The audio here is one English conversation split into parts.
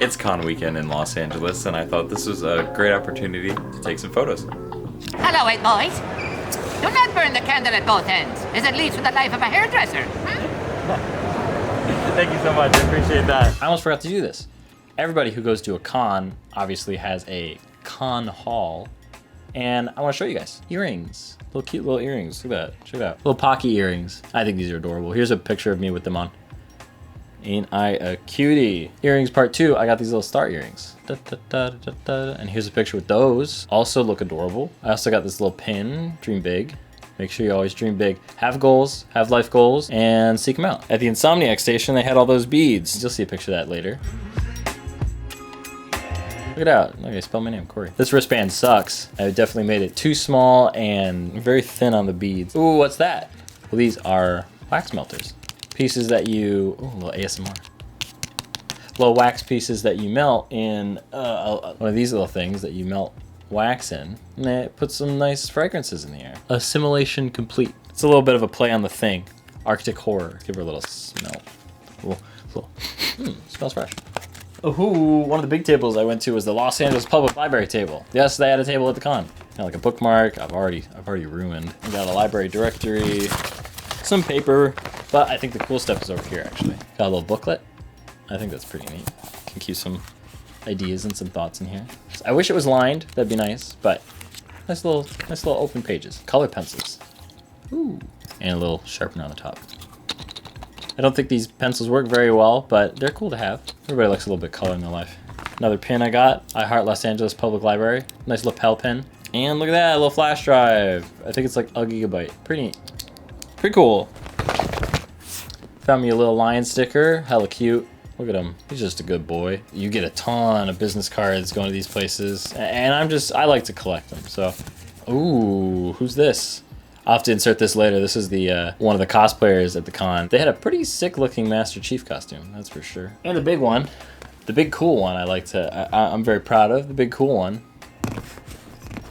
It's con weekend in Los Angeles, and I thought this was a great opportunity to take some photos. Hello, white boys. Do not burn the candle at both ends, as it leads to the life of a hairdresser. Thank you so much. I appreciate that. I almost forgot to do this. Everybody who goes to a con obviously has a con haul, and I want to show you guys earrings. Little cute little earrings. Look at that. Check it out. Little Pocky earrings. I think these are adorable. Here's a picture of me with them on. Ain't I a cutie? Earrings part 2. I got these little star earrings. Da, da, da, da, da. And here's a picture with those. Also look adorable. I also got this little pin. Dream big. Make sure you always dream big. Have goals, have life goals, and seek them out. At the Insomniac station, they had all those beads. You'll see a picture of that later. Look it out. Look, I spelled my name, Corey. This wristband sucks. I definitely made it too small and very thin on the beads. Ooh, what's that? Well, these are wax melters. Pieces that you, ooh, a little ASMR. Little wax pieces that you melt in one of these little things that you melt wax in, and it puts some nice fragrances in the air. Assimilation complete. It's a little bit of a play on the thing. Arctic Horror. Give her a little smell. Smells fresh. Ooh, one of the big tables I went to was the Los Angeles Public Library table. Yes, they had a table at the con. Kind of like a bookmark. I've already ruined. I got a library directory, some paper, but I think the cool stuff is over here actually. Got a little booklet. I think that's pretty neat. Can keep some ideas and some thoughts in here. I wish it was lined, that'd be nice, but nice little open pages. Color pencils. Ooh. And a little sharpener on the top. I don't think these pencils work very well, but they're cool to have. Everybody likes a little bit of color in their life. Another pin I got, I Heart Los Angeles Public Library. Nice lapel pin. And look at that, a little flash drive. I think it's like a gigabyte. Pretty neat. Pretty cool. Found me a little lion sticker, hella cute. Look at him. He's just a good boy. You get a ton of business cards going to these places. And I like to collect them. So, ooh, who's this? I'll have to insert this later. This is the one of the cosplayers at the con. They had a pretty sick looking Master Chief costume, that's for sure. And the big one, the big cool one I'm very proud of. The big cool one.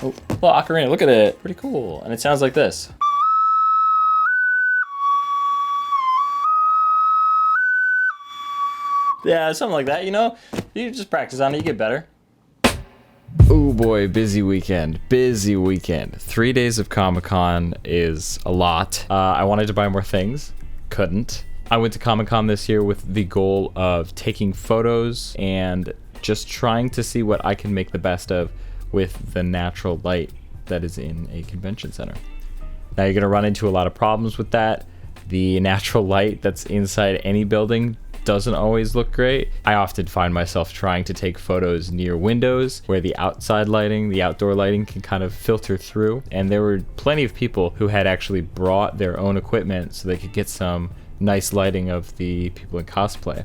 Oh, little ocarina, look at it. Pretty cool. And it sounds like this. Yeah, something like that, you know? You just practice on it, you get better. Oh boy, busy weekend. 3 days of Comic-Con is a lot. I wanted to buy more things, couldn't. I went to Comic-Con this year with the goal of taking photos and just trying to see what I can make the best of with the natural light that is in a convention center. Now you're gonna run into a lot of problems with that. The natural light that's inside any building doesn't always look great. I often find myself trying to take photos near windows where the outside lighting, the outdoor lighting can kind of filter through. And there were plenty of people who had actually brought their own equipment so they could get some nice lighting of the people in cosplay.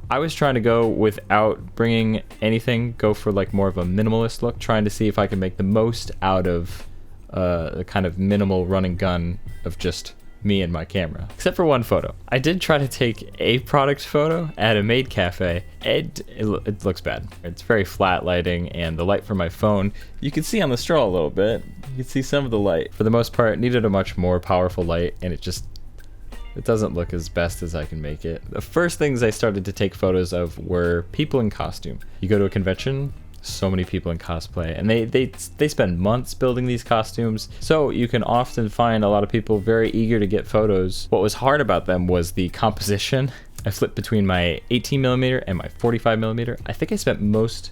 I was trying to go without bringing anything, go for like more of a minimalist look, trying to see if I could make the most out of the kind of minimal run and gun of just me and my camera, except for one photo. I did try to take a product photo at a maid cafe. It looks bad. It's very flat lighting, and the light from my phone, you can see on the straw a little bit. You can see some of the light. For the most part, it needed a much more powerful light, and it doesn't look as best as I can make it. The first things I started to take photos of were people in costume. You go to a convention, so many people in cosplay, and they spend months building these costumes, so you can often find a lot of people very eager to get photos. What was hard about them was the composition. I flipped between my 18mm and my 45mm. I think I spent most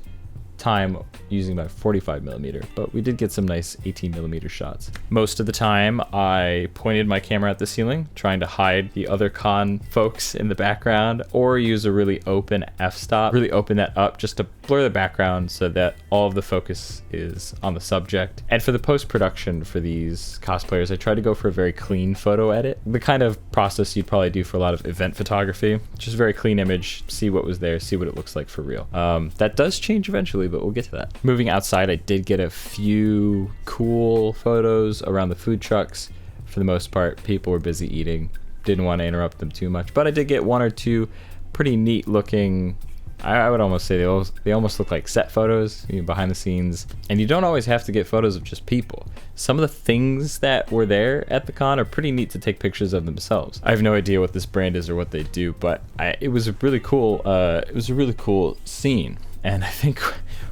time using my 45mm, but we did get some nice 18mm shots. Most of the time I pointed my camera at the ceiling, trying to hide the other con folks in the background, or use a really open f-stop, really open that up just to blur the background so that all of the focus is on the subject. And for the post-production for these cosplayers, I tried to go for a very clean photo edit, the kind of process you'd probably do for a lot of event photography. Just very clean image, see what was there, see what it looks like for real. That does change eventually, but we'll get to that. Moving outside, I did get a few cool photos around the food trucks. For the most part, people were busy eating. Didn't want to interrupt them too much, but I did get one or two pretty neat looking I would almost say they almost look like set photos, behind the scenes. And you don't always have to get photos of just people. Some of the things that were there at the con are pretty neat to take pictures of themselves. I have no idea what this brand is or what they do, but it was a really cool scene. And I think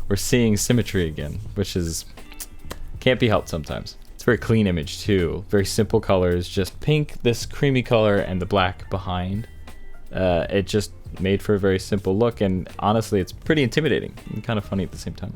we're seeing symmetry again, which is can't be helped sometimes. It's a very clean image too. Very simple colors, just pink, this creamy color, and the black behind. It just made for a very simple look, and honestly, it's pretty intimidating and kind of funny at the same time.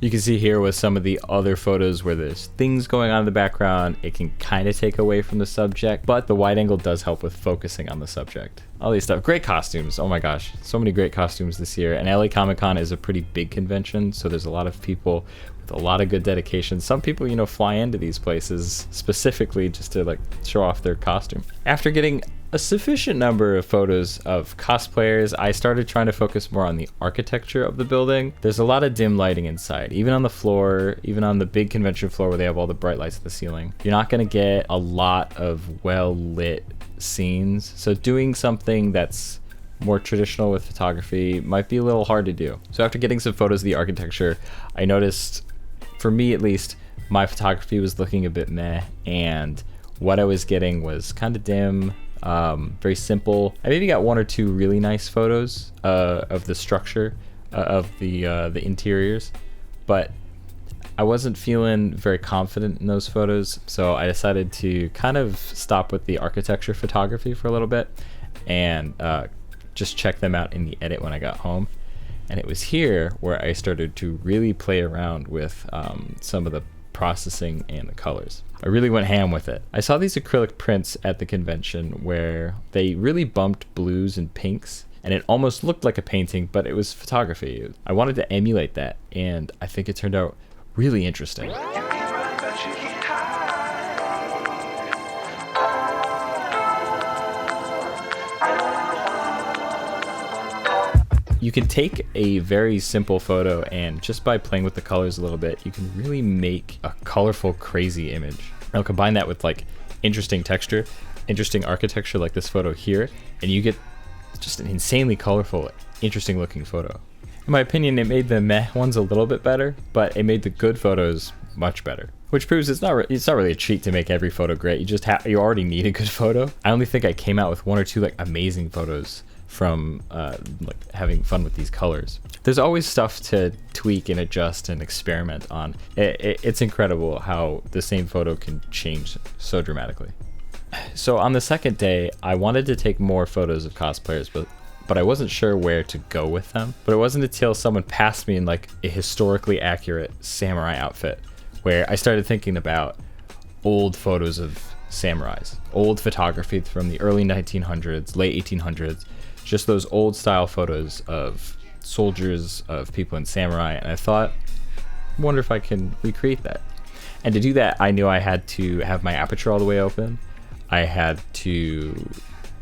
You can see here with some of the other photos where there's things going on in the background, it can kind of take away from the subject, but the wide angle does help with focusing on the subject. All these stuff. Great costumes. Oh my gosh. So many great costumes this year. And LA Comic Con is a pretty big convention, so there's a lot of people with a lot of good dedication. Some people, fly into these places specifically just to like show off their costume. After getting a sufficient number of photos of cosplayers, I started trying to focus more on the architecture of the building. There's a lot of dim lighting inside, even on the floor, even on the big convention floor where they have all the bright lights at the ceiling. You're not going to get a lot of well-lit scenes, so doing something that's more traditional with photography might be a little hard to do. So after getting some photos of the architecture, I noticed, for me at least, my photography was looking a bit meh, and what I was getting was kind of dim, very simple. I maybe got one or two really nice photos of the structure of the interiors, but I wasn't feeling very confident in those photos, so I decided to kind of stop with the architecture photography for a little bit and just check them out in the edit when I got home. And it was here where I started to really play around with some of the processing and the colors. I really went ham with it. I saw these acrylic prints at the convention where they really bumped blues and pinks, and it almost looked like a painting, but it was photography. I wanted to emulate that, and I think it turned out really interesting. You can take a very simple photo, and just by playing with the colors a little bit, you can really make a colorful, crazy image. Now combine that with like interesting texture, interesting architecture like this photo here, and you get just an insanely colorful, interesting looking photo. In my opinion, it made the meh ones a little bit better, but it made the good photos much better. Which proves it's not really a treat to make every photo great. You already need a good photo. I only think I came out with one or two like amazing photos from like having fun with these colors. There's always stuff to tweak and adjust and experiment on. It's incredible how the same photo can change so dramatically. So on the second day, I wanted to take more photos of cosplayers, but I wasn't sure where to go with them. But it wasn't until someone passed me in like a historically accurate samurai outfit where I started thinking about old photos of samurais, old photography from the early 1900s, late 1800s, just those old style photos of soldiers, of people in samurai, and I thought, wonder if I can recreate that. And to do that, I knew I had to have my aperture all the way open. I had to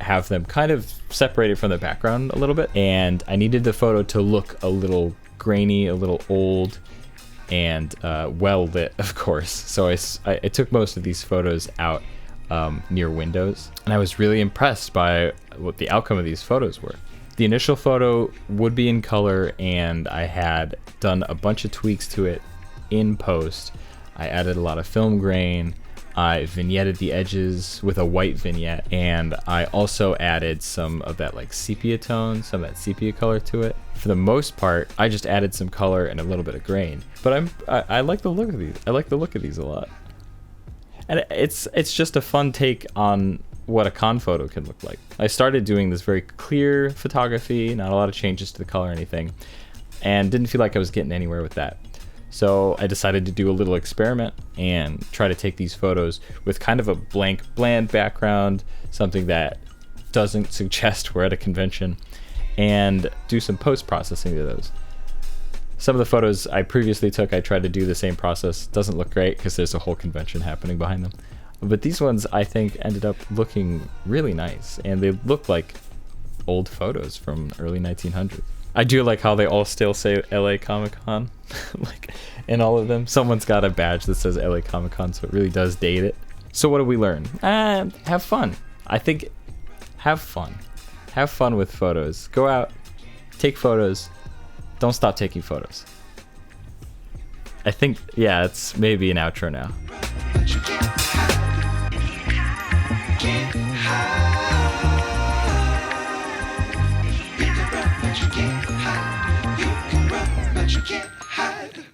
have them kind of separated from the background a little bit, and I needed the photo to look a little grainy, a little old, and well lit, of course. So I took most of these photos out near windows, and I was really impressed by what the outcome of these photos were. The initial photo would be in color, and I had done a bunch of tweaks to it in post. I added a lot of film grain, I vignetted the edges with a white vignette, and I also added some of that like sepia tone, some of that sepia color to it. For the most part, I just added some color and a little bit of grain, but I like the look of these. I like the look of these a lot. And it's just a fun take on what a con photo can look like. I started doing this very clear photography, not a lot of changes to the color or anything, and didn't feel like I was getting anywhere with that. So I decided to do a little experiment and try to take these photos with kind of a blank, bland background, something that doesn't suggest we're at a convention, and do some post-processing to those. Some of the photos I previously took, I tried to do the same process. Doesn't look great because there's a whole convention happening behind them. But these ones, I think, ended up looking really nice, and they look like old photos from early 1900s. I do like how they all still say LA Comic Con, like in all of them. Someone's got a badge that says LA Comic Con, so it really does date it. So what do we learn? Have fun. I think have fun. Have fun with photos. Go out, Take photos. Don't stop taking photos. I think, yeah, it's maybe an outro now. But you can't hide. Can't hide. You can run, but you can't hide. You can run, but you can't hide.